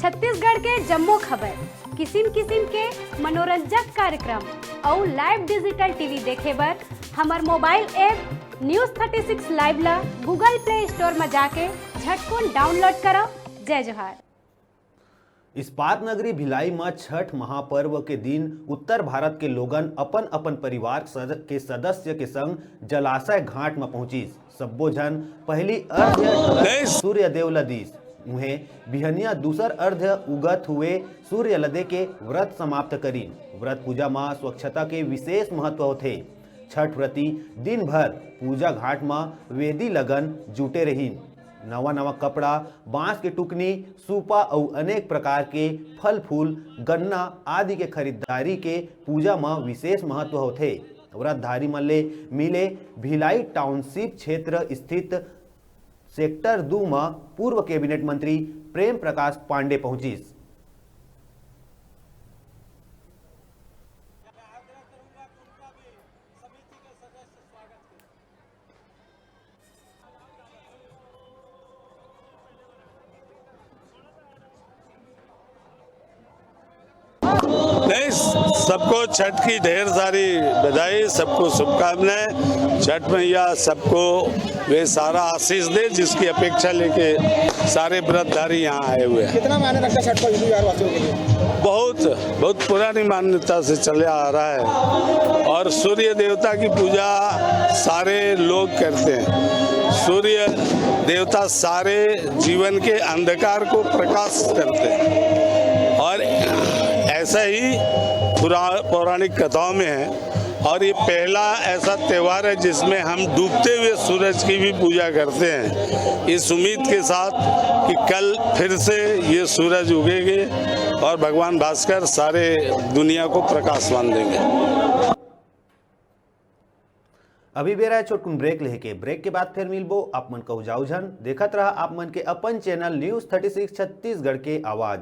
छत्तीसगढ़ के जम्मो खबर, किसिम किसिम के मनोरंजक कार्यक्रम और लाइव डिजिटल टीवी देखे बर हमार मोबाइल ऐप न्यूज़ 36 लाइव ला गूगल प्ले स्टोर में जाके झटकुन डाउनलोड करो। जय जोहार। इस्पात नगरी भिलाई में छठ महापर्व के दिन उत्तर भारत के लोगन अपन अपन परिवार के सदस्य के संग जलाशय घाट में पहुंचिस। सब्बो जन पहली अर्घ्य सूर्य देव लदीस उन्हें बिहनिया दूसर अर्घ्य उगत हुए सूर्य लदे के व्रत समाप्त करीन। व्रत पूजा में स्वच्छता के विशेष महत्व होते। छठ व्रती दिन भर पूजा घाट में वेदी लगन जुटे रहीन। नवा नवा कपड़ा, बांस के टुकनी, सूपा और अनेक प्रकार के फल फूल, गन्ना आदि के खरीदारी के पूजा में विशेष महत्व होते। व्रतधारी मन ले मिले भिलाई टाउनशिप क्षेत्र स्थित सेक्टर 2 में पूर्व कैबिनेट मंत्री प्रेम प्रकाश पांडे पहुंचिस। सबको छठ की ढेर सारी बधाई, सबको शुभकामनाएं। छठ मैया सबको वे सारा आशीष दे जिसकी अपेक्षा लेके सारे व्रतधारी यहाँ आए हुए हैं। कितना मायने रखता है छठ को बिहार वासियों के लिए? बहुत पुरानी मान्यता से चले आ रहा है और सूर्य देवता की पूजा सारे लोग करते हैं। सूर्य देवता सारे जीवन के अंधकार को प्रकाश करते हैं और ऐसा ही पौराणिक कथाओं में है। और ये पहला ऐसा त्यौहार है जिसमें हम डूबते हुए सूरज की भी पूजा करते हैं, इस उम्मीद के साथ कि कल फिर से ये सूरज उगेंगे और भगवान भास्कर सारे दुनिया को प्रकाशवान देंगे। अभी बेरा है छोटकुन ब्रेक लेके। ब्रेक के बाद फिर मिलबो। आप मन कहू जाऊ झन देखत रहा आप मन के अपन चैनल न्यूज़ 36 छत्तीसगढ़ के आवाज।